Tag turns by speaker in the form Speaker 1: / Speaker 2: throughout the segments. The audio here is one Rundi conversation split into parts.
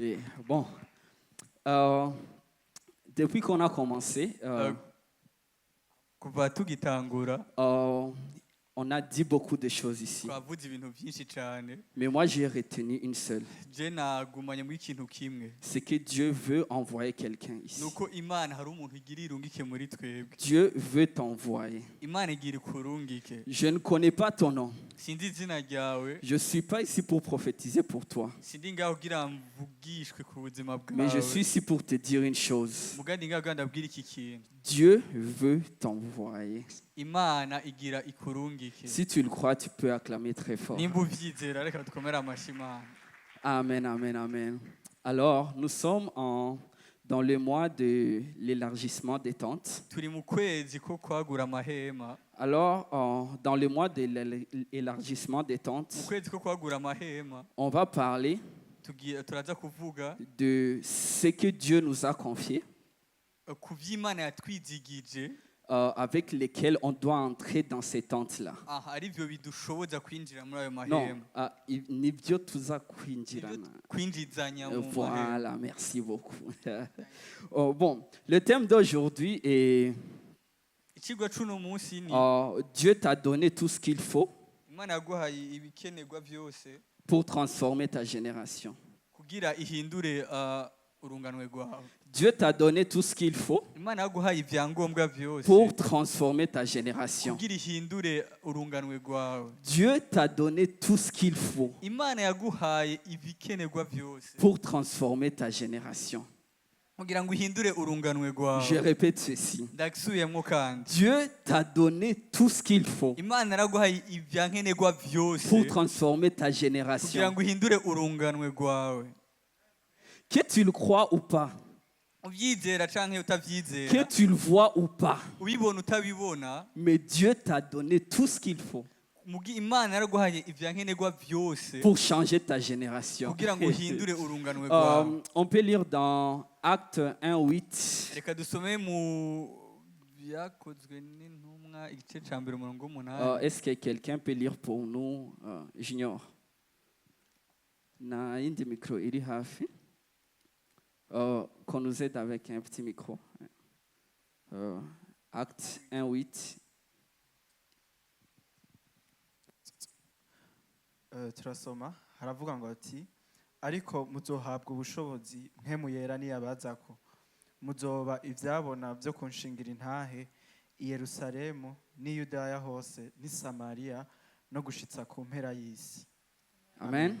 Speaker 1: Et bon, euh, depuis qu'on a commencé,
Speaker 2: kuva tugitangura
Speaker 1: on a dit beaucoup de choses ici.
Speaker 2: twavuze ibintu byinshi cyane
Speaker 1: Mais moi, j'ai retenu une seule.
Speaker 2: je nagumanye muri ikintu kimwe
Speaker 1: C'est que Dieu veut envoyer quelqu'un ici.
Speaker 2: nuko imana hari umuntu igira irungike muri twebwe
Speaker 1: Dieu veut t'envoyer.
Speaker 2: imana igira ikurungike
Speaker 1: Je ne connais pas ton nom.
Speaker 2: sinzi izina ryawe
Speaker 1: Je ne suis pas ici pour prophétiser pour toi.
Speaker 2: sindi ngaho kugira mvugishwe ku buzima
Speaker 1: Mais je
Speaker 2: bwawe
Speaker 1: suis ici pour te dire une chose.
Speaker 2: mugandi ngaho kandi abwira iki kintu
Speaker 1: Dieu veut t'envoyer.
Speaker 2: imana igira ikurungike
Speaker 1: Si tu le crois, tu peux acclamer très fort.
Speaker 2: nimba ubyizera reka dukomere amashyi imana
Speaker 1: Amen, amen, amen. Alors, nous sommes dans le mois de l'élargissement des tentes.
Speaker 2: turi mu kwezi ko kwagura amahema
Speaker 1: Alors, dans le mois de l'élargissement des
Speaker 2: mu
Speaker 1: tentes,
Speaker 2: kwezi ko kwagura amahema
Speaker 1: on va parler
Speaker 2: turaza kuvuga
Speaker 1: de ce que Dieu nous a confié,
Speaker 2: ku by'imana yatwizigije
Speaker 1: avec lesquels on doit entrer dans ces tentes-là.
Speaker 2: aha ari byo bidushoboza kwinjira muri ayo
Speaker 1: Non,
Speaker 2: mahema
Speaker 1: nibyo tuza kwinjirana.
Speaker 2: kwinjizanya mu mahema
Speaker 1: Voilà, merci beaucoup. Oh, bon, le thème d'aujourd'hui est
Speaker 2: ikigwa c'uno munsi ni
Speaker 1: Dieu t'a donné tout ce qu'il faut
Speaker 2: imana yaguhaye ibikenerwa byose
Speaker 1: pour transformer ta génération.
Speaker 2: kugira ihindure urunganwe rwawe
Speaker 1: Dieu t'a donné tout ce qu'il faut
Speaker 2: imana yaguhaye ibyangombwa byose
Speaker 1: pour transformer ta génération.
Speaker 2: kugira ihindure urunganwe rwawe
Speaker 1: Dieu t'a donné tout ce qu'il faut
Speaker 2: imana yaguhaye ibikenerwa byose
Speaker 1: pour transformer ta génération.
Speaker 2: kugira ngo ihindure urunganwe
Speaker 1: Je
Speaker 2: rwawe
Speaker 1: répète ceci.
Speaker 2: ndagisubiyemo kandi
Speaker 1: Dieu t'a donné tout ce qu'il faut
Speaker 2: imana yaraguhaye ibyankenerwa byose
Speaker 1: pour transformer ta
Speaker 2: kugira
Speaker 1: génération.
Speaker 2: ngo ihindure urunganwe rwawe
Speaker 1: Que tu le crois ou pas,
Speaker 2: ubyizera canke
Speaker 1: que
Speaker 2: utabyizera
Speaker 1: tu le vois ou pas,
Speaker 2: ubibona utabibona
Speaker 1: mais Dieu t'a donné tout ce qu'il faut
Speaker 2: imana yaraguhaye ibyankenerwa byose
Speaker 1: pour changer ta génération.
Speaker 2: kugira ngo uhindure urunganwe rwawe
Speaker 1: On peut lire dans Acte 1:8.
Speaker 2: reka dusome mu byakozwe n'intumwa igice ca mbere umurongo w'umunani
Speaker 1: Est-ce que quelqu'un peut lire pour nous, Junior? Na yindi micro iri hafi. Qu'on nous aide avec un petit micro. Acte 1:8.
Speaker 3: turasoma haravuga ngo ati ariko muzohabwa ubushobozi mpemu yera niyabazako muzoba ivyabona byo kunshingira intahe i Yerusalemu n'i Yudaya hose n'i Samariya no gushitsa ku mpera y'isi.
Speaker 1: Amen.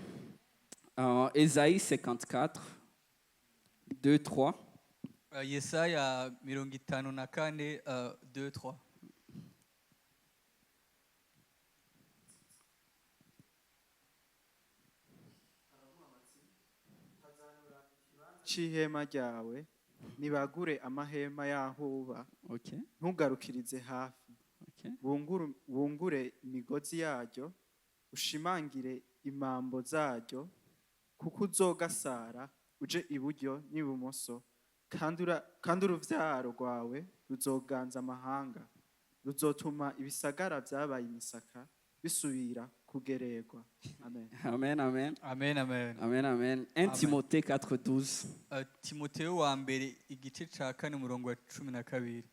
Speaker 1: Ésaïe 54, 2, 3.
Speaker 2: yesaya 54 2-3
Speaker 3: c'ihema ryawe nibagure amahema yahuba
Speaker 1: OK.
Speaker 3: ntugarukirize hafi
Speaker 1: OK.
Speaker 3: bungure imigozi yaryo ushimangire imambo zaryo kuko uzogasara uje iburyo n'ibumoso kandi uruvyaro rwawe ruzoganza amahanga ruzotuma ibisagara vyabaye imisaka bisubira kugererwa. Amen.
Speaker 1: Amen, amen.
Speaker 2: amen amen
Speaker 1: Amen, amen. 1
Speaker 2: Amen.
Speaker 1: Timothée 4:12.
Speaker 2: timoteyo wa mbere igice ca kane umurongo wa 12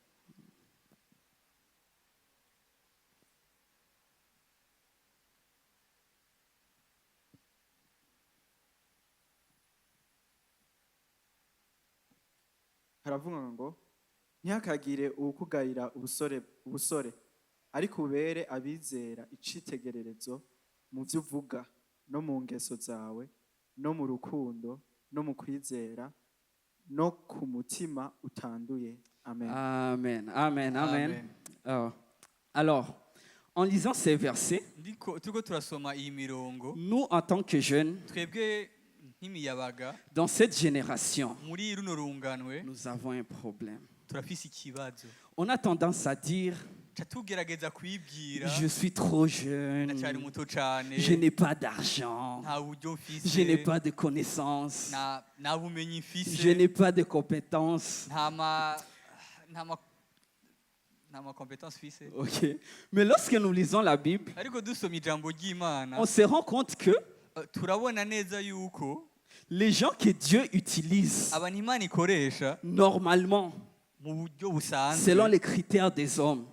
Speaker 3: haravuga ngo ntihakagire uwukugayira ubusore ariko ubere abizera icitegererezo mu byo uvuga no mu ngeso zawe no mu rukundo no mu kwizera no ku mutima utanduye. Amen.
Speaker 1: Amen, amen, amen.
Speaker 2: Amen.
Speaker 1: Alors, en lisant ces versets,
Speaker 2: turiko turasoma iyi mirongo
Speaker 1: nous, en tant que jeunes,
Speaker 2: twebwe nk'imiyabaga
Speaker 1: dans cette génération,
Speaker 2: muri runo runganwe
Speaker 1: nous avons un problème.
Speaker 2: turafise ikibazo
Speaker 1: On a tendance à dire,
Speaker 2: ca tugerageza kwibwira
Speaker 1: je suis trop jeune,
Speaker 2: ndacyari muto cane
Speaker 1: je n'ai pas d'argent,
Speaker 2: nta buryo
Speaker 1: je n'ai
Speaker 2: mfise
Speaker 1: pas de connaissances,
Speaker 2: nta bumenyi mfise
Speaker 1: je n'ai pas de compétences.
Speaker 2: nta ma compétence mfise
Speaker 1: Ok. Mais lorsque nous lisons la Bible,
Speaker 2: ariko dusoma ijambo ry'Imana
Speaker 1: on se rend compte que
Speaker 2: turabona neza yuko
Speaker 1: Les gens que Dieu utilise
Speaker 2: abantu imana ikoresha
Speaker 1: normalement,
Speaker 2: mu buryo busanzwe
Speaker 1: selon les critères des hommes,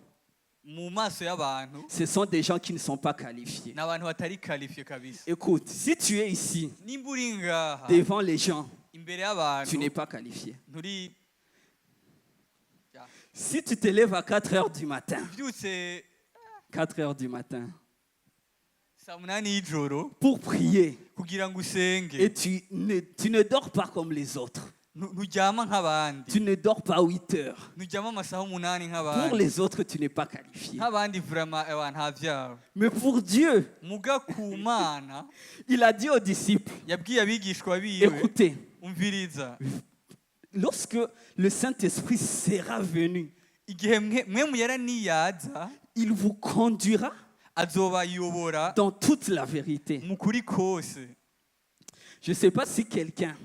Speaker 2: mu maso y'abantu
Speaker 1: ce sont des gens qui ne sont pas qualifiés.
Speaker 2: ni abantu batari qualifiye kabisa.
Speaker 1: Écoute, si tu es ici,
Speaker 2: nimba uri ngaha
Speaker 1: devant les gens,
Speaker 2: imbere y'abantu
Speaker 1: tu n'es pas qualifié.
Speaker 2: nturi
Speaker 1: Si tu te lèves à 4 heures du matin,
Speaker 2: ubyutse
Speaker 1: 4 heures du matin,
Speaker 2: saa munani y'ijoro
Speaker 1: pour prier,
Speaker 2: kugira ngo usenge
Speaker 1: et tu ne dors pas comme les autres,
Speaker 2: nturyama nk'abandi,
Speaker 1: tu ne dors pas 8 heures.
Speaker 2: nturyama amasaha umunani
Speaker 1: Pour
Speaker 2: nk'abandi,
Speaker 1: les autres, tu n'es pas qualifié.
Speaker 2: nk'abandi vraiment nta vyabo.
Speaker 1: Mais pour Dieu,
Speaker 2: Muga ku Mana
Speaker 1: il a dit aux disciples,
Speaker 2: yabwiye abigishwa biwe,
Speaker 1: écoutez,
Speaker 2: umviriza,
Speaker 1: lorsque le Saint-Esprit sera venu,
Speaker 2: igihe mwe muyera niyaza
Speaker 1: il vous conduira
Speaker 2: azobayobora
Speaker 1: dans toute la vérité.
Speaker 2: mu kuri kose.
Speaker 1: Je ne sais pas si quelqu'un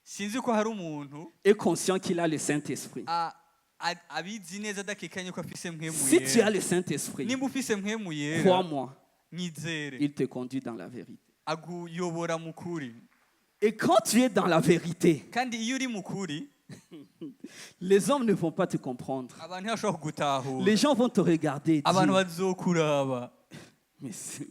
Speaker 2: Sinzi ko hari umuntu
Speaker 1: est conscient qu'il a le Saint-Esprit.
Speaker 2: abizi neza adakekanye ko afise mpwemu
Speaker 1: Si tu as
Speaker 2: yera.
Speaker 1: le Saint-Esprit,
Speaker 2: Nimba ufise mpwemu yera,
Speaker 1: crois-moi,
Speaker 2: nyizere,
Speaker 1: il te conduit dans la vérité.
Speaker 2: aguyobora mu kuri.
Speaker 1: Et quand tu es dans la vérité,
Speaker 2: Kandi iyo uri mu kuri
Speaker 1: les hommes ne vont pas te comprendre.
Speaker 2: abantu ntibashobora kugutahura,
Speaker 1: Les gens vont te regarder et
Speaker 2: abantu
Speaker 1: dire,
Speaker 2: bazokuraba,
Speaker 1: mais c'est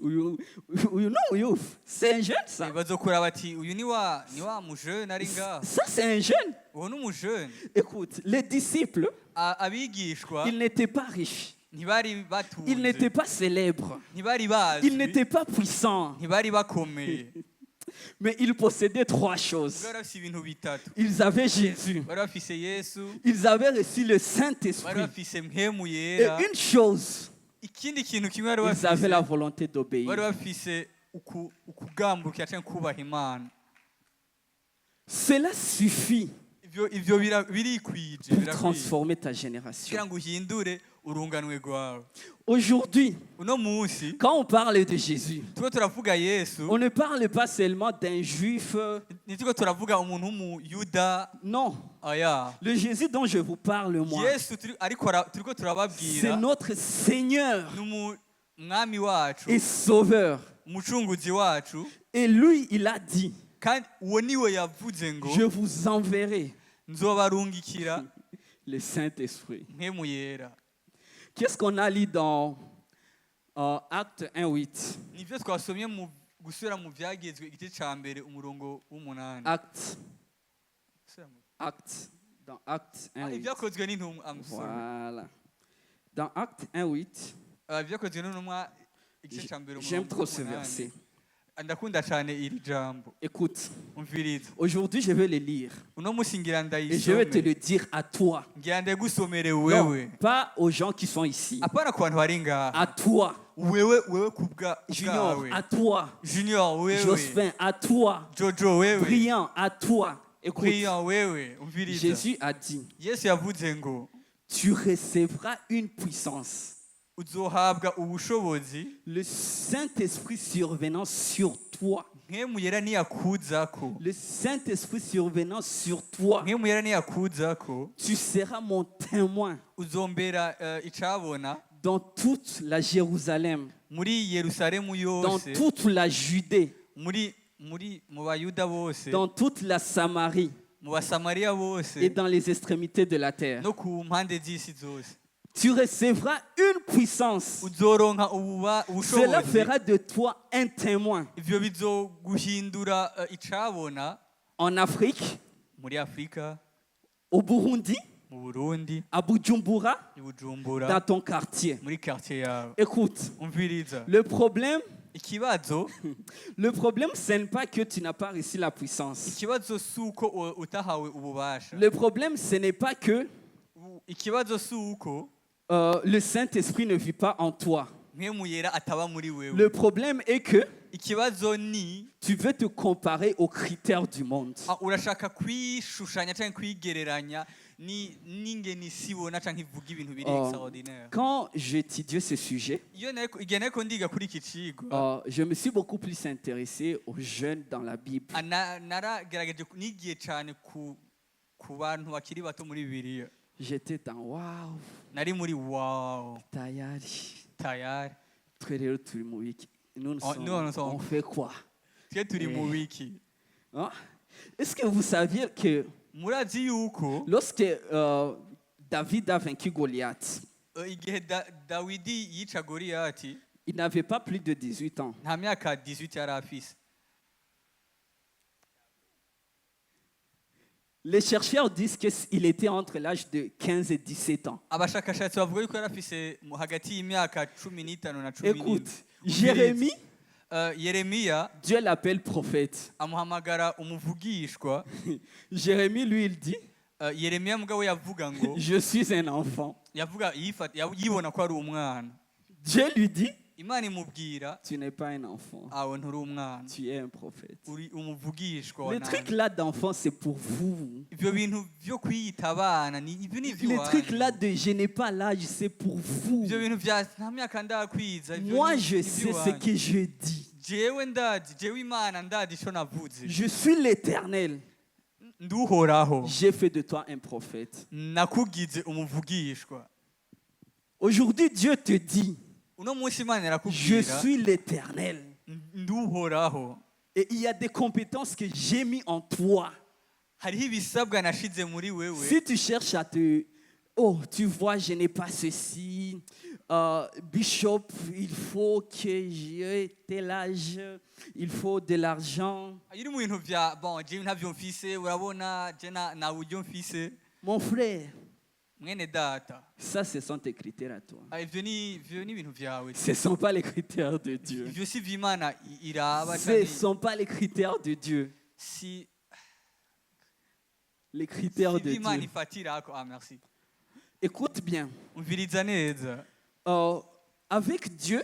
Speaker 1: un jeune ça.
Speaker 2: bazokuraba bati uyu ni wa mujene ari ngaha,
Speaker 1: Ça c'est un jeune.
Speaker 2: uwo ni umujene.
Speaker 1: Écoute, les disciples,
Speaker 2: Abigishwa
Speaker 1: ils n'étaient pas riches,
Speaker 2: ntibari batunze,
Speaker 1: ils n'étaient pas célèbres,
Speaker 2: ntibari
Speaker 1: ils
Speaker 2: bazwi,
Speaker 1: n'étaient pas puissants,
Speaker 2: ntibari bakomeye,
Speaker 1: mais ils possédaient 3 choses.
Speaker 2: bari bafise ibintu bitatu.
Speaker 1: Ils avaient Jésus,
Speaker 2: Bari bafise Yesu,
Speaker 1: ils avaient reçu le
Speaker 2: bari
Speaker 1: Saint-Esprit,
Speaker 2: bafise mpwemu
Speaker 1: et
Speaker 2: yera,
Speaker 1: une chose,
Speaker 2: ikindi kintu kimwe bari
Speaker 1: ils avaient
Speaker 2: bafise,
Speaker 1: la volonté
Speaker 2: bari
Speaker 1: d'obéir.
Speaker 2: bafise ukugambukira canke kubaha Imana.
Speaker 1: Cela suffit
Speaker 2: Ivyo birikwije,
Speaker 1: pour
Speaker 2: birakwiye
Speaker 1: transformer ta génération.
Speaker 2: kugira ngo uhindure urunganwe rwawe.
Speaker 1: Aujourd'hui,
Speaker 2: Uno munsi
Speaker 1: quand on parle de Jésus,
Speaker 2: turiko turavuga Yesu,
Speaker 1: on ne parle pas seulement d'un juif.
Speaker 2: ntituriko turavuga umuntu w'umuyuda,
Speaker 1: Non,
Speaker 2: aya.
Speaker 1: le Jésus dont je vous parle, moi,
Speaker 2: Yesu turiko
Speaker 1: c'est
Speaker 2: turababwira
Speaker 1: notre Seigneur
Speaker 2: ni umwami wacu,
Speaker 1: et Sauveur.
Speaker 2: umucunguzi wacu,
Speaker 1: Et lui, il a dit,
Speaker 2: kandi uwo niwe yavuze ngo
Speaker 1: je vous enverrai
Speaker 2: nzobarungikira
Speaker 1: le Saint-Esprit.
Speaker 2: mpwemu yera.
Speaker 1: Qu'est-ce qu'on a lu dans Acte 1:8?
Speaker 2: Nivyo twasomye mu gusubira mu vyagezwe igice ca mbere umurongo w'umunani.
Speaker 1: Dans Acte 1:8.
Speaker 2: Ivyakozwe n'intumwa, amusome.
Speaker 1: Voilà. Dans Acte 1:8,
Speaker 2: Ivyakozwe n'intumwa igice ca mbere
Speaker 1: j'aime
Speaker 2: umurongo
Speaker 1: trop ce
Speaker 2: w'umunani.
Speaker 1: verset.
Speaker 2: Ndakunda cane iri jambo.
Speaker 1: Écoute,
Speaker 2: Umviriza.
Speaker 1: aujourd'hui je vais le lire
Speaker 2: Uno musi ngira
Speaker 1: et je vais te
Speaker 2: ndayisome.
Speaker 1: le dire à toi.
Speaker 2: Ngira ndagusomere
Speaker 1: Non,
Speaker 2: wewe.
Speaker 1: pas aux gens qui sont ici.
Speaker 2: Apana ku bantu bari ngaha.
Speaker 1: À toi,
Speaker 2: Wewe
Speaker 1: Junior,
Speaker 2: kubwawe.
Speaker 1: à toi,
Speaker 2: Junior wewe.
Speaker 1: Jospin, à toi,
Speaker 2: Jojo wewe.
Speaker 1: Brillant, à toi. Écoute,
Speaker 2: Brillant wewe. Umviriza.
Speaker 1: Jésus a dit,
Speaker 2: Yesu yavuze ngo
Speaker 1: tu recevras une puissance.
Speaker 2: uzohabwa ubushobozi
Speaker 1: Le Saint-Esprit survenant sur toi.
Speaker 2: mpwemu yera niyakuzako.
Speaker 1: Le Saint-Esprit survenant sur toi.
Speaker 2: Mpwemu yera niyakuzako
Speaker 1: Tu seras mon témoin
Speaker 2: uzombera icabona
Speaker 1: dans toute la Jérusalem,
Speaker 2: muri Yerusalemu
Speaker 1: dans
Speaker 2: yose,
Speaker 1: toute la Judée,
Speaker 2: mu bayuda bose,
Speaker 1: dans toute la Samarie
Speaker 2: mu basamariya bose,
Speaker 1: et dans les extrémités de la terre.
Speaker 2: no ku mpande z'isi zose.
Speaker 1: Tu recevras une puissance.
Speaker 2: Uzoronka
Speaker 1: Cela
Speaker 2: ubushobozi,
Speaker 1: fera de toi un témoin
Speaker 2: ivyo bizoguhindura icabona
Speaker 1: en Afrique,
Speaker 2: muri Afrika,
Speaker 1: au Burundi,
Speaker 2: mu Burundi,
Speaker 1: à Bujumbura,
Speaker 2: i Bujumbura,
Speaker 1: dans ton quartier.
Speaker 2: muri quartier yawe.
Speaker 1: Écoute,
Speaker 2: Umviriza.
Speaker 1: le problème,
Speaker 2: Ikibazo
Speaker 1: ce n'est pas que tu n'as pas reçu la puissance.
Speaker 2: suko utahawe ububasha.
Speaker 1: Le problème, ce n'est pas que
Speaker 2: Ikibazo suko
Speaker 1: le Saint-Esprit ne vit pas en toi.
Speaker 2: mpwemu yera ataba muri wewe.
Speaker 1: Le problème est que
Speaker 2: Ikibazo ni
Speaker 1: tu veux te comparer aux critères du monde.
Speaker 2: urashaka kwishushanya canke kwigereranya n'ingene isi ibona canke ivuga ibintu biri extraordinaire.
Speaker 1: Quand j'étudiais ce sujet,
Speaker 2: Igihe nariko ndiga kuri iki cigwa,
Speaker 1: je me suis beaucoup plus intéressé aux jeunes dans la Bible.
Speaker 2: naragerageje nigiye cane ku bantu bakiri bato muri Bibiliya.
Speaker 1: J'étais dans waouh,
Speaker 2: Nari muri wow,
Speaker 1: tayari. Nous
Speaker 2: nous sommes-
Speaker 1: on fait quoi?
Speaker 2: twe turi mu wiki.
Speaker 1: Hein? Est-ce que vous saviez que
Speaker 2: murazi yuko
Speaker 1: lorsque David a vaincu Goliath,
Speaker 2: igihe dawidi yica goriyati
Speaker 1: il n'avait pas plus de 18 ans.
Speaker 2: nta myaka 18 yari afise.
Speaker 1: Les chercheurs disent qu'il était entre l'âge de 15 et 17 ans.
Speaker 2: abashakashatsi bavuga yuko yari afise hagati y'imyaka 15 na 17.
Speaker 1: Écoute, Jérémie,
Speaker 2: Yeremiya
Speaker 1: Dieu l'appelle prophète.
Speaker 2: amuhamagara umuvugishwa.
Speaker 1: Jérémie, lui, il dit,
Speaker 2: Yeremiya mugabo yavuga ngo
Speaker 1: je suis un enfant.
Speaker 2: yavuga yibona ko ari umwana.
Speaker 1: Dieu lui dit,
Speaker 2: Imana imubwira
Speaker 1: tu n'es pas un enfant,
Speaker 2: awe nturi umwana,
Speaker 1: tu es un prophète.
Speaker 2: uri umuvugishwa wa
Speaker 1: Le truc
Speaker 2: nani.
Speaker 1: là d'enfant, c'est pour vous.
Speaker 2: Ivyo bintu vyo kwiyita abana ni ivyo ni
Speaker 1: Le truc là de je n'ai pas l'âge, c'est pour vous.
Speaker 2: ivyo bintu vya nta myaka ndakwiza. Ivyo
Speaker 1: Moi,
Speaker 2: ni
Speaker 1: je sais ce que je dis.
Speaker 2: jewe ndazi, jewe Imana ndazi ico navuze.
Speaker 1: Je suis l'Éternel.
Speaker 2: Nduhoraho
Speaker 1: J'ai fait de toi un prophète.
Speaker 2: nakugize umuvugishwa.
Speaker 1: Aujourd'hui, Dieu te dit,
Speaker 2: Uno munsi Imana
Speaker 1: je
Speaker 2: irakubwira
Speaker 1: suis l'Éternel.
Speaker 2: nduhoraho.
Speaker 1: Et il y a des compétences que j'ai mis en toi.
Speaker 2: Hariho ibisabwa nashize muri wewe.
Speaker 1: Si tu cherches à te... Oh, tu vois, je n'ai pas ceci. Bishop, il faut que j'ai tel âge. Il faut de l'argent.
Speaker 2: Iri mu bintu vya bon jewe ntavyo mfise urabona je na buryo mfise.
Speaker 1: Mon frère,
Speaker 2: Mwene data.
Speaker 1: ça, ce sont tes critères à toi.
Speaker 2: Ivyo ni ibintu vyawe.
Speaker 1: Ce ne sont pas les critères de Dieu.
Speaker 2: Ivyo si vy'Imana iraba
Speaker 1: Ce ne
Speaker 2: canke
Speaker 1: sont pas les critères de Dieu.
Speaker 2: si
Speaker 1: Les critères de
Speaker 2: vy'Imana
Speaker 1: Dieu.
Speaker 2: ifatirako. Ah merci.
Speaker 1: Écoute bien.
Speaker 2: Umviriza neza.
Speaker 1: Avec Dieu,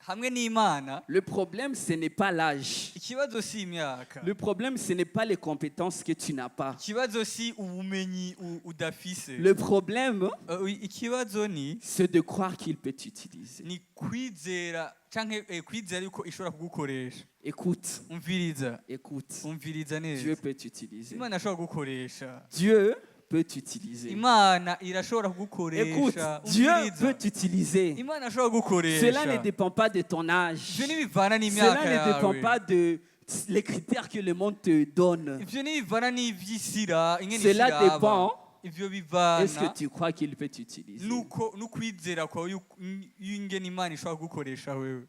Speaker 2: Hamwe n'Imana
Speaker 1: le problème, ce n'est pas l'âge.
Speaker 2: ikibazo si imyaka.
Speaker 1: Le problème, ce n'est pas les compétences que tu n'as pas.
Speaker 2: Ikibazo si ubumenyi udafise.
Speaker 1: Le problème,
Speaker 2: Ikibazo ni
Speaker 1: c'est de croire qu'il peut t'utiliser.
Speaker 2: ni kwizera canke kwizera yuko ishobora kugukoresha.
Speaker 1: Écoute,
Speaker 2: Umviriza.
Speaker 1: écoute.
Speaker 2: Umviriza
Speaker 1: Dieu
Speaker 2: neza.
Speaker 1: peut t'utiliser.
Speaker 2: Imana ashobora kugukoresha.
Speaker 1: Dieu peut t'utiliser.
Speaker 2: Imana irashobora
Speaker 1: Écoute,
Speaker 2: kugukoresha.
Speaker 1: Dieu
Speaker 2: Umviriza.
Speaker 1: peut t'utiliser.
Speaker 2: Imana ashobora kugukoresha.
Speaker 1: Cela ne dépend pas de ton âge.
Speaker 2: Ivyo ntibivana
Speaker 1: Cela
Speaker 2: n'imyaka
Speaker 1: ne dépend
Speaker 2: yawe.
Speaker 1: pas de les critères que le monde te donne.
Speaker 2: Ivyo ntibivana n'ivy'isira ingene
Speaker 1: Cela
Speaker 2: isiraba.
Speaker 1: dépend.
Speaker 2: Ivyo
Speaker 1: Est-ce
Speaker 2: bivana
Speaker 1: que tu crois qu'il peut t'utiliser?
Speaker 2: n'ukwizera kwawe y'ingene Imana ishobora kugukoresha wewe.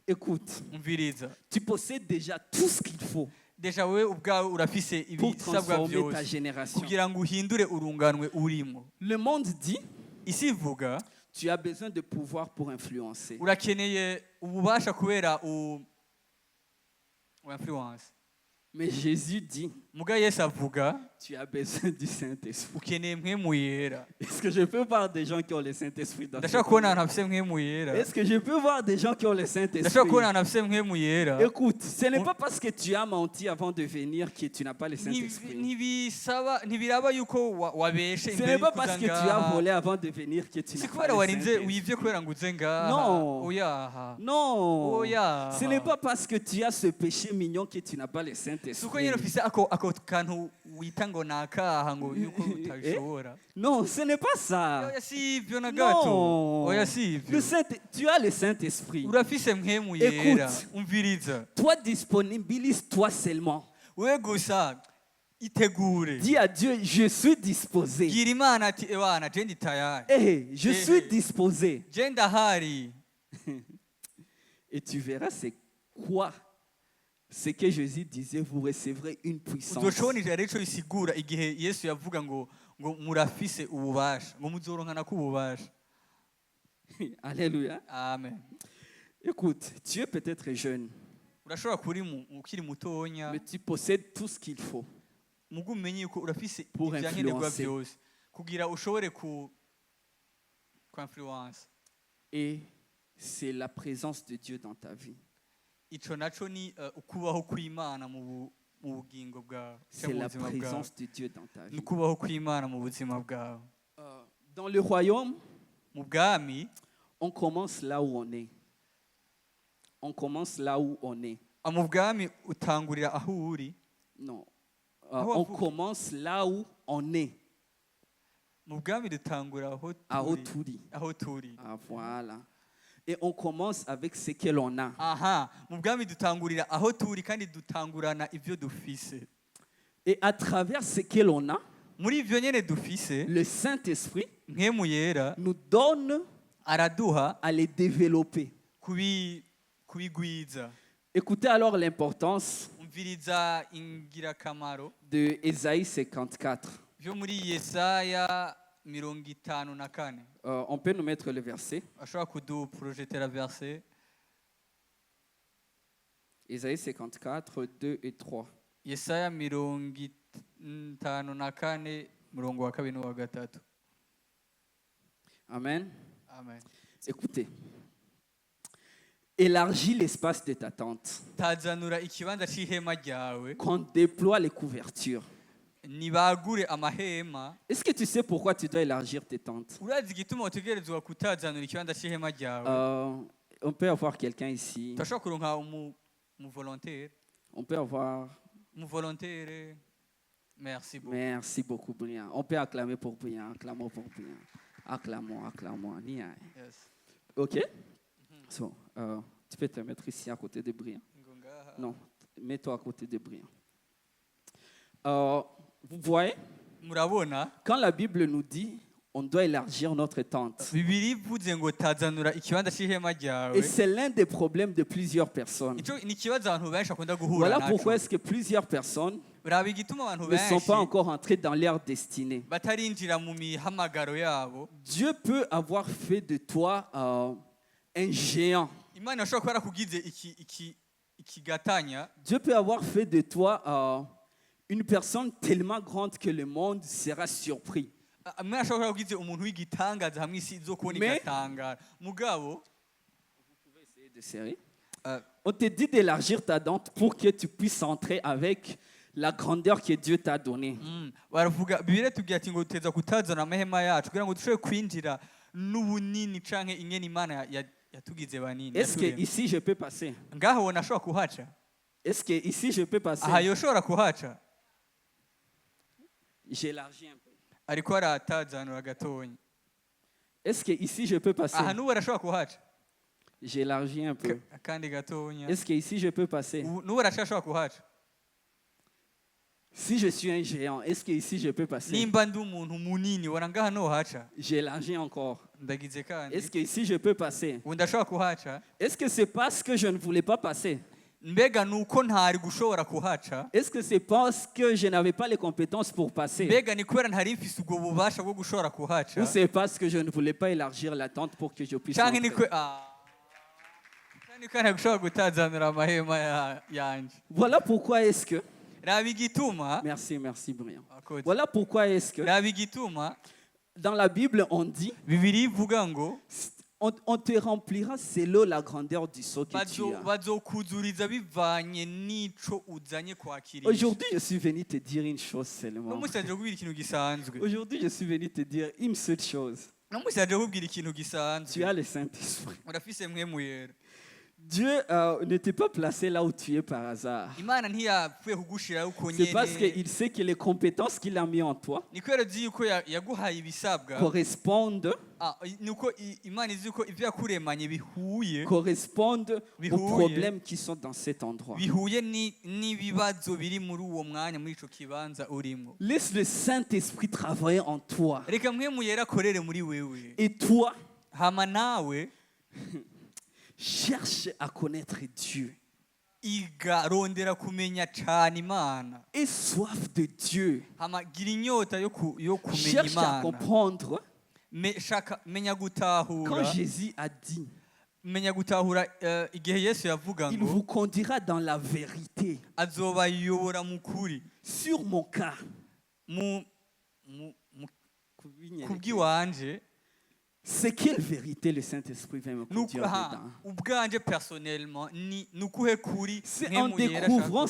Speaker 1: Écoute,
Speaker 2: Umviriza.
Speaker 1: tu possèdes déjà tout ce qu'il faut
Speaker 2: Deja wewe ubwawe urafise
Speaker 1: pour
Speaker 2: ibisabwa
Speaker 1: transformer ta
Speaker 2: vyose
Speaker 1: génération.
Speaker 2: kugira ngo uhindure urunganwe urimo.
Speaker 1: Le monde dit,
Speaker 2: Isi ivuga
Speaker 1: tu as besoin de pouvoir pour influencer.
Speaker 2: urakeneye ububasha kubera influence.
Speaker 1: Mais Jésus dit,
Speaker 2: Muga Yesu avuga
Speaker 1: tu as besoin du Saint-Esprit.
Speaker 2: ukeneye mpwemu yera.
Speaker 1: Est-ce que je peux voir des gens qui ont le Saint-Esprit dans
Speaker 2: Ndashaka
Speaker 1: ce
Speaker 2: kubona
Speaker 1: monde?
Speaker 2: abantu bafise mpwemu yera.
Speaker 1: Est-ce que je peux voir des gens qui ont le
Speaker 2: Ndashaka
Speaker 1: Saint-Esprit?
Speaker 2: kubona abantu bafise mpwemu yera.
Speaker 1: Écoute, ce n'est pas parce que tu as menti avant de venir que tu n'as pas le Saint-Esprit.
Speaker 2: Ntibiraba yuko wabeshe
Speaker 1: Ce
Speaker 2: imbere
Speaker 1: n'est pas
Speaker 2: y'uko
Speaker 1: parce
Speaker 2: uza
Speaker 1: que tu as
Speaker 2: ngaha.
Speaker 1: volé avant de venir que tu
Speaker 2: Si
Speaker 1: n'as pas
Speaker 2: kubera
Speaker 1: le
Speaker 2: warinze
Speaker 1: Saint-Esprit.
Speaker 2: wivye kubera ngo uze ngaha.
Speaker 1: Non.
Speaker 2: Oyaha.
Speaker 1: Non,
Speaker 2: Oya.
Speaker 1: ce n'est pas parce que tu as ce péché mignon que tu n'as pas le
Speaker 2: Si uko
Speaker 1: Saint-Esprit.
Speaker 2: nyine ufise ako kantu wita ngo nakaha ngo yuko utabishobora.
Speaker 1: Non, ce n'est pas ça.
Speaker 2: Oya si ivyo na gato.
Speaker 1: Non.
Speaker 2: Oya si ivyo.
Speaker 1: Tu as le Saint-Esprit.
Speaker 2: Urafise mpwemu yera.
Speaker 1: Écoute.
Speaker 2: Umviriza.
Speaker 1: Toi, disponibilise-toi seulement.
Speaker 2: Wewe gusa itegure.
Speaker 1: Dis à Dieu, je suis disposé.
Speaker 2: Gira Imana ati ewana je ndi tayari.
Speaker 1: Je suis disposé.
Speaker 2: Je ndahari.
Speaker 1: Et tu verras c'est quoi ce que Jésus disait, vous recevrez une puissance.
Speaker 2: Uzoshobona ijambo rico risigura igihe Yesu yavuga ngo murafise ububasha ngo muzoronkana k'ububasha.
Speaker 1: Alléluia.
Speaker 2: Amen.
Speaker 1: Écoute, tu es peut-être jeune,
Speaker 2: Urashobora kuri ukiri mutonya
Speaker 1: mais tu possèdes tout ce qu'il faut.
Speaker 2: mugu umenye yuko urafise
Speaker 1: Pour
Speaker 2: ivyankenerwa
Speaker 1: influencer.
Speaker 2: vyose kugira ushobore ku influence.
Speaker 1: Et c'est la présence de Dieu dans ta vie.
Speaker 2: Ico naco ni ukubaho kw'Imana mu bugingo bwawe.
Speaker 1: C'est la présence de Dieu dans ta vie.
Speaker 2: Ukubaho kw'Imana mu buzima bwawe.
Speaker 1: Dans le royaume,
Speaker 2: Mu bwami
Speaker 1: on commence là où on est. On commence là où on est.
Speaker 2: mu bwami utangurira aho uri.
Speaker 1: Non.
Speaker 2: Aho
Speaker 1: On
Speaker 2: wavuka.
Speaker 1: commence là où on est.
Speaker 2: Mu bwami dutangura
Speaker 1: Aho turi.
Speaker 2: aho turi.
Speaker 1: Ah, voilà. Et on commence avec ce que l'on a.
Speaker 2: Aha, mu bwami dutangurira aho turi kandi dutangurana ivyo dufise.
Speaker 1: Et à travers ce que l'on a,
Speaker 2: muri ivyo nyene dufise
Speaker 1: le Saint-Esprit
Speaker 2: mpwemu yera
Speaker 1: nous donne
Speaker 2: araduha
Speaker 1: à les développer.
Speaker 2: kubigwiza.
Speaker 1: Écoutez alors l'importance
Speaker 2: Umviriza ingirakamaro
Speaker 1: de Ésaïe 54.
Speaker 2: vyo muri Yesaya 54.
Speaker 1: On peut nous mettre le verset.
Speaker 2: Ashobora kuduprojetera verse
Speaker 1: Ésaïe 54, 2 et 3.
Speaker 2: Yesaya 54 murongo wa 2 n'uwa 3.
Speaker 1: Amen.
Speaker 2: Amen.
Speaker 1: Écoutez. Élargis l'espace de ta tente.
Speaker 2: Tazanura ikibanza c'ihema ryawe,
Speaker 1: Qu'on déploie les couvertures.
Speaker 2: nibagure amahema.
Speaker 1: Est-ce que tu sais pourquoi tu dois élargir tes tentes?
Speaker 2: Urazi igituma utegerezwa kutazanura ikibanza c'ihema ryawe?
Speaker 1: On peut avoir quelqu'un ici.
Speaker 2: Turashobora kuronka umuvolontaire.
Speaker 1: On peut avoir...
Speaker 2: Umuvolontaire. Merci beaucoup.
Speaker 1: Merci beaucoup, Brian. On peut acclamer pour Brian. Acclamons pour Brian. Acclamons, acclamons. Nia.
Speaker 2: Yes.
Speaker 1: OK? So, tu peux te mettre ici à côté de Brian.
Speaker 2: Ngongaha.
Speaker 1: Non, mets-toi à côté de Brian. Vous voyez,
Speaker 2: Murabona?
Speaker 1: quand la Bible nous dit on doit élargir notre tente,
Speaker 2: Bibiri ivuze ngo tazanura ikibanza c'ihema ryawe.
Speaker 1: et c'est l'un des problèmes de plusieurs personnes.
Speaker 2: Ico ni ikibazo abantu benshi bakunda guhura
Speaker 1: Voilà
Speaker 2: naco.
Speaker 1: pourquoi est-ce que plusieurs personnes
Speaker 2: Uraba igituma abantu
Speaker 1: ne sont
Speaker 2: benshi
Speaker 1: pas encore entrés dans leur destinée.
Speaker 2: batarinjira mu mihamagaro yabo.
Speaker 1: Dieu peut avoir fait de toi un géant.
Speaker 2: Imana ishobora kuba yarakugize ikigatanya.
Speaker 1: Dieu peut avoir fait de toi une personne tellement grande que le monde sera surpris.
Speaker 2: Imana ishobora kuba yarakugize umuntu w'igitangaza hamwe isi izokubona
Speaker 1: Mais-
Speaker 2: igatangara. Mugabo
Speaker 1: De série.
Speaker 2: euh,
Speaker 1: On te dit d'élargir ta tente pour que tu puisses entrer avec la grandeur que Dieu t'a donnée.
Speaker 2: baravuga Bibiliya tubwira ati ngo duteza kutazana amahema yacu kugira ngo dushobore kwinjira n'ubunini canke ingene Imana yatugize banini.
Speaker 1: Est-ce que ici je peux passer?
Speaker 2: Ngaho wona ashobora kuhaca?
Speaker 1: Est-ce que ici je peux passer?
Speaker 2: Aha yoshobora kuhaca?
Speaker 1: J'élargis un peu.
Speaker 2: Ariko aratazanura gatonya.
Speaker 1: Est-ce que ici je peux passer?
Speaker 2: Aha n'ubu arashobora kuhaca?
Speaker 1: J'élargis un peu.
Speaker 2: Akandi gatonya.
Speaker 1: Est-ce que ici je peux passer?
Speaker 2: N'ubu arashobora kuhaca?
Speaker 1: Si je suis un géant, est-ce que ici je peux passer?
Speaker 2: Nimba ndi umuntu munini wona ngaha nohaca?
Speaker 1: J'élargis encore.
Speaker 2: Ndagize kandi.
Speaker 1: Est-ce que ici je peux passer?
Speaker 2: Ubu ndashobora kuhaca?
Speaker 1: Est-ce que c'est parce que je ne voulais pas passer?
Speaker 2: Mbega nuko ntari gushobora kuhaca?
Speaker 1: Est-ce que c'est parce que je n'avais pas les compétences pour passer?
Speaker 2: Mbega ni kubera ntari mfise ubwo bubasha bwo gushobora kuhaca?
Speaker 1: Ou c'est parce que je ne voulais pas élargir la tente pour que je puisse
Speaker 2: Canke ni
Speaker 1: entrer?
Speaker 2: Canke ntari gushobora gutazanura amahema yanje.
Speaker 1: Voilà pourquoi est-ce que...
Speaker 2: Raba igituma.
Speaker 1: Merci, merci Brian.
Speaker 2: Akoze.
Speaker 1: Voilà pourquoi est-ce que
Speaker 2: Raba igituma
Speaker 1: dans la Bible on dit
Speaker 2: Bibiliya ivuga ngo
Speaker 1: on te remplira selon la grandeur du seau que tu as.
Speaker 2: bazokuzuriza bivanye n'ico uzanye kwakirisha.
Speaker 1: Aujourd'hui, je suis venu te dire une chose
Speaker 2: No
Speaker 1: seulement.
Speaker 2: musi yaje kubwira ikintu gisanzwe.
Speaker 1: Aujourd'hui, je suis venu te dire une seule chose.
Speaker 2: No musi yaje kubwira ikintu
Speaker 1: Tu
Speaker 2: gisanzwe.
Speaker 1: as le Saint-Esprit.
Speaker 2: Urafise mpwemu yera.
Speaker 1: Dieu ne t'est pas placé là où tu es par hasard.
Speaker 2: Imana ntiyapfuye kugushiraho uko
Speaker 1: C'est parce
Speaker 2: nyene.
Speaker 1: qu'il sait que les compétences qu'il a mis en toi
Speaker 2: Ni kubera azi yuko yaguhaye ibisabwa.
Speaker 1: correspondent,
Speaker 2: Nuko Imana izi yuko ivyo yakuremanye bihuye.
Speaker 1: correspondent aux
Speaker 2: Bihuye.
Speaker 1: problèmes qui sont dans cet endroit.
Speaker 2: Bihuye n'ibibazo biri muri uwo mwanya muri ico kibanza urimo.
Speaker 1: Laisse le Saint-Esprit travailler en toi.
Speaker 2: Reka mpwemu yera akorere muri wewe.
Speaker 1: Et toi,
Speaker 2: Hama nawe
Speaker 1: cherche à connaître Dieu.
Speaker 2: iga rondera kumenya cane Imana.
Speaker 1: Aie soif de Dieu.
Speaker 2: Hama gira inyota yo kumenya
Speaker 1: Cherche à
Speaker 2: Imana.
Speaker 1: comprendre.
Speaker 2: Menya
Speaker 1: Quand
Speaker 2: gutahura.
Speaker 1: Jésus a dit,
Speaker 2: Menya gutahura igihe Yesu yavuga
Speaker 1: il
Speaker 2: ngo
Speaker 1: vous conduira dans la vérité.
Speaker 2: azobayobora mu kuri.
Speaker 1: Sur mon cas,
Speaker 2: kubw'iwanje
Speaker 1: c'est quelle vérité le Saint-Esprit va me conduire dedans?
Speaker 2: ubwanje personnellement ni ukuhe kuri
Speaker 1: C'est en découvrant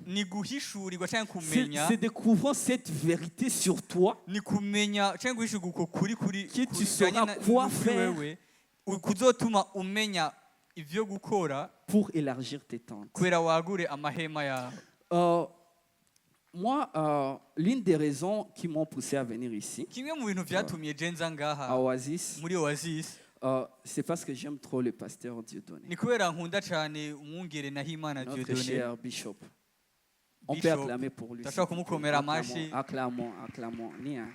Speaker 2: ni guhishurirwa cyangwa kumenya
Speaker 1: c'est découvrant cette vérité sur toi
Speaker 2: ni kumenya cyangwa guhishurirwa uko kuri
Speaker 1: que tu sauras quoi faire
Speaker 2: kuzotuma umenya ivyo gukora
Speaker 1: pour élargir tes tentes.
Speaker 2: kubera wagure amahema yawe.
Speaker 1: Moi, l'une des raisons qui m'ont poussé à venir ici,
Speaker 2: Kimwe mu bintu vyatumye jenza
Speaker 1: à
Speaker 2: ngaha
Speaker 1: Oasis,
Speaker 2: muri Oasis
Speaker 1: c'est parce que j'aime trop le pasteur Dieudonné,
Speaker 2: ni kubera nkunda cyane umwungere Nahimana
Speaker 1: notre
Speaker 2: Dieudonné
Speaker 1: cher bishop. On peut
Speaker 2: Bishop
Speaker 1: acclamer pour lui.
Speaker 2: Tashobora
Speaker 1: s'il vous plaît.
Speaker 2: kumukomera amashi.
Speaker 1: Acclamons. Nia.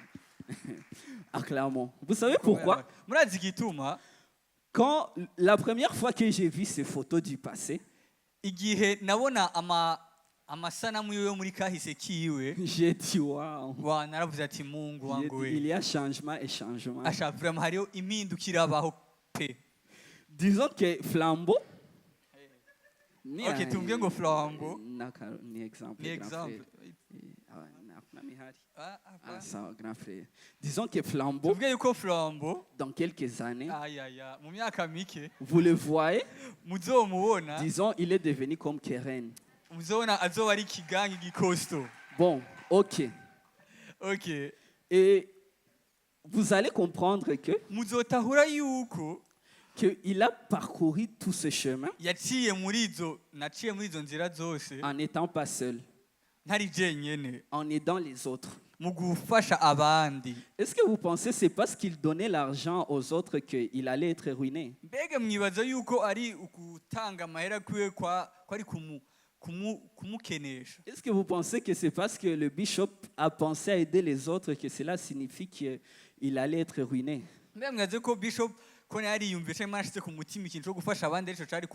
Speaker 1: Acclamons. Vous savez pourquoi?
Speaker 2: murazi igituma
Speaker 1: Quand la première fois que j'ai vu ces photos du passé,
Speaker 2: igihe nabona amasanamu yo muri kahise kiwe
Speaker 1: j'ai dit waouh.
Speaker 2: wa naravuze ati Mungu wangu we
Speaker 1: Il y a changement et changement.
Speaker 2: asha vraiment hariho impindukira abaho pe.
Speaker 1: Disons que Flambeau.
Speaker 2: Okay, tumbwiye ngo Flambeau
Speaker 1: Ni exemple.
Speaker 2: ni
Speaker 1: grand
Speaker 2: example.
Speaker 1: frère. Na mihari.
Speaker 2: Ah,
Speaker 1: Ah, ça, grand frère. Disons que Flambeau,
Speaker 2: tuvuge yuko Flambeau
Speaker 1: dans quelques années,
Speaker 2: ayaya mu myaka mike
Speaker 1: vous le voyez,
Speaker 2: muzomubona
Speaker 1: disons, il est devenu comme Keren.
Speaker 2: muzobona azoba ari ikigangi gikosto.
Speaker 1: Bon, ok.
Speaker 2: Okay,
Speaker 1: Et vous allez comprendre
Speaker 2: muzotahura yuko
Speaker 1: qu'il a parcouru tout ce chemin
Speaker 2: naciye muri izo nzira zose
Speaker 1: en n'étant pas seul,
Speaker 2: ntari jenyene
Speaker 1: en aidant les autres.
Speaker 2: mu gufasha abandi.
Speaker 1: Est-ce que vous pensez que c'est parce qu'il donnait l'argent aux autres qu'il allait être ruiné?
Speaker 2: Mbega mwibaza yuko ari ukutanga amahera kwiwe kwari kumukenesha?
Speaker 1: Est-ce que vous pensez que c'est parce que le bishop a pensé à aider les autres que cela signifie qu'il allait être ruiné?
Speaker 2: Mbega mwaze ko Bishop ko yariyumvise cyangwa yarashyize ku mutima ikintu cyo gufasha abandi aricyo cyari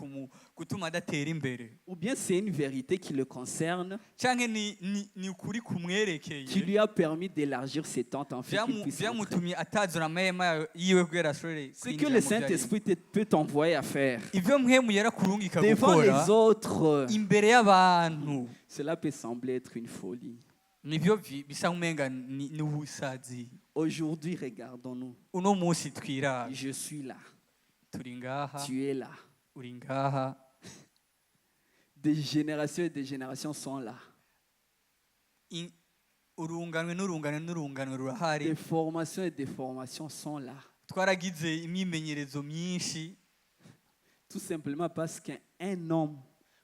Speaker 2: gutuma adatera imbere?
Speaker 1: Ou bien c'est une vérité qui le concerne,
Speaker 2: Cyangwa ni ukuri kumwerekeye
Speaker 1: qui lui a permis d'élargir ses tentes en fait qu'il puisse rentrer.
Speaker 2: byamutumye atazura amahema yiwe kubera ashobore
Speaker 1: Ce que le Saint-Esprit peut t'envoyer à faire
Speaker 2: ibyo mwemu yarakurungika
Speaker 1: devant
Speaker 2: gukora
Speaker 1: les autres,
Speaker 2: imbere y'abantu
Speaker 1: cela peut sembler être une folie.
Speaker 2: nibyo bisa nk'umenga ni ubusazi.
Speaker 1: Aujourd'hui, regardons-nous.
Speaker 2: Uno munsi twirara
Speaker 1: Je suis là.
Speaker 2: turi ngaha
Speaker 1: Tu es là.
Speaker 2: uri ngaha
Speaker 1: Des générations et des générations sont là.
Speaker 2: urunganwe n'urunganwe rurahari.
Speaker 1: Des formations et des formations sont là.
Speaker 2: Twaragize imyimenyerezo myinshi
Speaker 1: Tout simplement parce qu'un homme,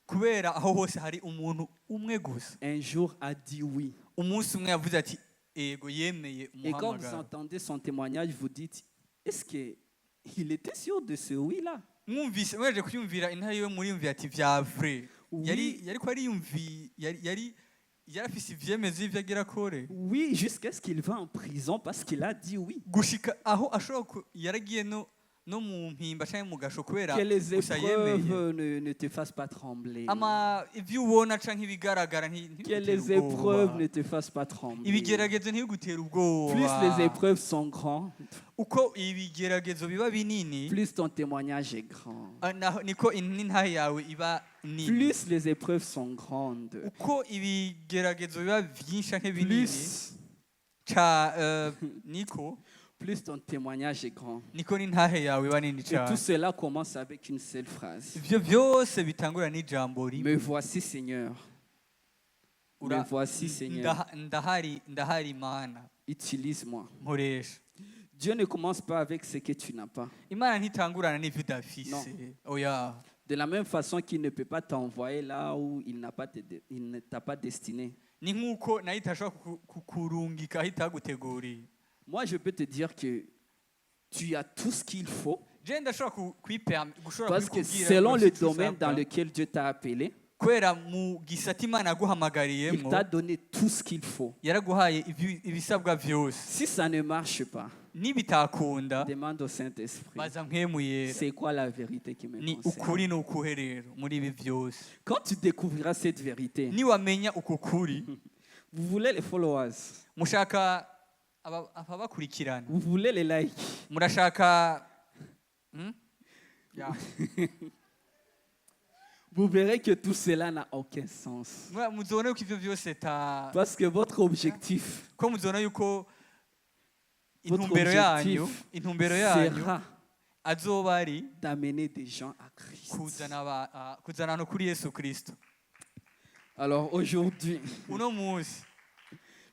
Speaker 2: kubera aho hose hari umuntu umwe gusa
Speaker 1: un jour, a dit oui.
Speaker 2: umunsi umwe yavuze ati ego yemeye
Speaker 1: Et quand vous
Speaker 2: umuhamagaro.
Speaker 1: entendez son témoignage, vous dites, est-ce qu'il était sûr de ce oui-là?
Speaker 2: mwumvise mwaje kuyumvira intare yo muri yumviye ati vya vrai
Speaker 1: Oui.
Speaker 2: yari ko yari afise ivyemeza ivyo agira kore
Speaker 1: Oui, jusqu'à ce qu'il va en prison parce qu'il a dit oui.
Speaker 2: gushika aho ashobora yaragiye no mu mpimba canke mu gasho kubera
Speaker 1: Que les
Speaker 2: gusa yemeye
Speaker 1: épreuves ne te fassent pas trembler.
Speaker 2: ivyo ubona canke ibigaragara
Speaker 1: Que les épreuves ne te fassent pas trembler.
Speaker 2: ibigeragezo ntibigutera
Speaker 1: Plus
Speaker 2: ubwoba.
Speaker 1: les épreuves sont grandes,
Speaker 2: uko ibigeragezo biba binini
Speaker 1: plus ton témoignage est grand.
Speaker 2: niko n'intahe yawe iba nini.
Speaker 1: Plus les épreuves sont grandes,
Speaker 2: uko ibigeragezo biba vyinshi canke binini niko
Speaker 1: plus ton témoignage est grand.
Speaker 2: niko n'intahe yawe iba nini
Speaker 1: Et tout
Speaker 2: cyane.
Speaker 1: cela commence avec une seule phrase.
Speaker 2: Ivyo byose bitangura n'ijambo rimwe.
Speaker 1: Me voici Seigneur. Me voici Seigneur.
Speaker 2: ndahari Imana
Speaker 1: Utilise-moi.
Speaker 2: nkoresha.
Speaker 1: Dieu ne commence pas avec ce que tu n'as pas.
Speaker 2: Imana ntitangurana n'ivyo udafise.
Speaker 1: Non.
Speaker 2: Oya.
Speaker 1: De la même façon qu'il ne peut pas t'envoyer là où il ne t'a pas destiné.
Speaker 2: Ni nk'uko nayo itashobora kukurungika aho itaguteguriye.
Speaker 1: Moi, je peux te dire que tu as tout ce qu'il faut
Speaker 2: Je ndashobora gushobora
Speaker 1: parce que
Speaker 2: kubikubwira
Speaker 1: selon
Speaker 2: byose
Speaker 1: le
Speaker 2: icyo
Speaker 1: domaine dans
Speaker 2: usabwa.
Speaker 1: lequel Dieu t'a appelé,
Speaker 2: Kubera mu gisata Imana
Speaker 1: il
Speaker 2: yaguhamagariyemo
Speaker 1: t'a donné tout ce qu'il faut.
Speaker 2: yaraguhaye ibisabwa byose.
Speaker 1: Si ça ne marche pas,
Speaker 2: Nibitakunda
Speaker 1: demande au Saint-Esprit.
Speaker 2: baza mpemu yera.
Speaker 1: C'est quoi la vérité qui me
Speaker 2: Ni
Speaker 1: concerne?
Speaker 2: ukuri ni ukuhe rero muri ibi byose.
Speaker 1: Quand tu découvriras cette vérité,
Speaker 2: Niwamenya uko kuri
Speaker 1: vous voulez les followers,
Speaker 2: mushaka ababakurikirana,
Speaker 1: vous voulez les likes,
Speaker 2: murashaka Ya.
Speaker 1: vous verrez que tout cela n'a aucun sens.
Speaker 2: muzobona yuko ivyo byose
Speaker 1: Parce que votre objectif,
Speaker 2: ko muzobona yuko
Speaker 1: votre
Speaker 2: intumbero yanyu
Speaker 1: sera
Speaker 2: azoba ari
Speaker 1: d'amener des gens à Christ.
Speaker 2: kuzana abantu kuri Yesu Kristo.
Speaker 1: Alors aujourd'hui,
Speaker 2: Uno munsi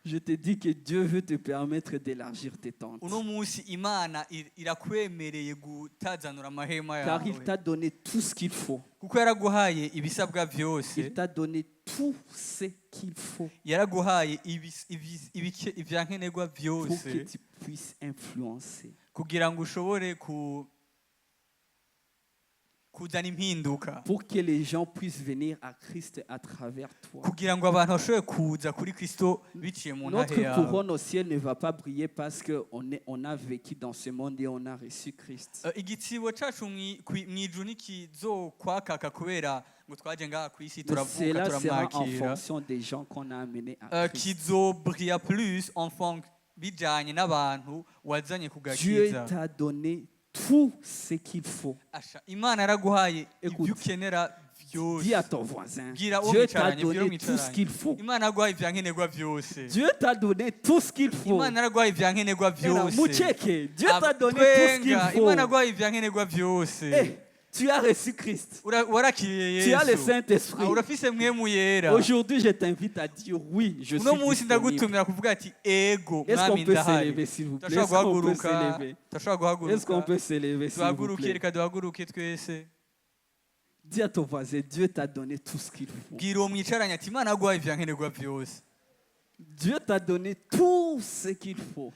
Speaker 1: je te dis que Dieu veut te permettre d'élargir tes tentes.
Speaker 2: uno munsi Imana irakwemereye gutazanura amahema
Speaker 1: Car il
Speaker 2: yawe
Speaker 1: t'a donné tout ce qu'il faut.
Speaker 2: kuko yaraguhaye ibisabwa byose,
Speaker 1: Il t'a donné tout ce qu'il faut
Speaker 2: yaraguhaye ivyankenerwa
Speaker 1: pour que
Speaker 2: byose
Speaker 1: tu puisses influencer.
Speaker 2: kugira ngo ushobore kuzana impinduka
Speaker 1: pour que les gens puissent venir à Christ à travers toi.
Speaker 2: kugira ngo abantu bashobore kuza kuri Kristo biciye mu ntahe
Speaker 1: Notre
Speaker 2: yawe.
Speaker 1: couronne au ciel ne va pas briller parce qu'on a vécu dans ce monde et on a reçu Christ.
Speaker 2: Igitsibo cacu mw'ijuru ntikizokwakaka kubera ngo twaje ngaha ku isi
Speaker 1: Mais
Speaker 2: turavuka
Speaker 1: cela sera en
Speaker 2: turamwakira.
Speaker 1: fonction des gens qu'on a amenés à Christ.
Speaker 2: Kizobrilla plus bijanye n'abantu wazanye
Speaker 1: Dieu
Speaker 2: kugakiza.
Speaker 1: t'a donné tout ce qu'il faut.
Speaker 2: Asha, Imana yaraguhaye
Speaker 1: Écoute.
Speaker 2: ibyo ukenera
Speaker 1: Dis
Speaker 2: byose.
Speaker 1: à ton voisin,
Speaker 2: Bwira uwo
Speaker 1: Dieu t'a
Speaker 2: mwicaranye, bwira uwo
Speaker 1: donné tout ce qu'il faut.
Speaker 2: Imana yaraguhaye ivyankenerwa byose.
Speaker 1: Dieu t'a donné tout ce qu'il faut.
Speaker 2: Imana yaraguhaye ivyankenerwa byose.
Speaker 1: Mucheke, Dieu t'a donné tout ce qu'il
Speaker 2: Twenga,
Speaker 1: faut.
Speaker 2: Imana yaraguhaye ivyankenerwa byose.
Speaker 1: Eh, tu as reçu Christ.
Speaker 2: Warakiriye
Speaker 1: Tu as le
Speaker 2: Yesu.
Speaker 1: Saint-Esprit.
Speaker 2: Urafise mwemu yera.
Speaker 1: Aujourd'hui, je t'invite à dire oui, je
Speaker 2: Uno
Speaker 1: suis
Speaker 2: munsi
Speaker 1: disponible.
Speaker 2: ndagutumira kuvuga ati ego
Speaker 1: Est-ce
Speaker 2: mwami
Speaker 1: qu'on peut
Speaker 2: ndahari.
Speaker 1: s'élever, s'il vous plaît?
Speaker 2: Turashobora
Speaker 1: Est-ce qu'on peut
Speaker 2: guhaguruka.
Speaker 1: s'élever?
Speaker 2: Turashobora
Speaker 1: Est-ce qu'on
Speaker 2: guhaguruka.
Speaker 1: peut s'élever, s'il vous
Speaker 2: Duhaguruke,
Speaker 1: plaît?
Speaker 2: reka duhaguruke twese.
Speaker 1: Dis à ton voisin, Dieu t'a donné tout ce qu'il faut.
Speaker 2: Bwira uwo mwicaranye ati Imana yaguhaye ivyankenerwa byose.
Speaker 1: Dieu t'a donné tout ce qu'il faut.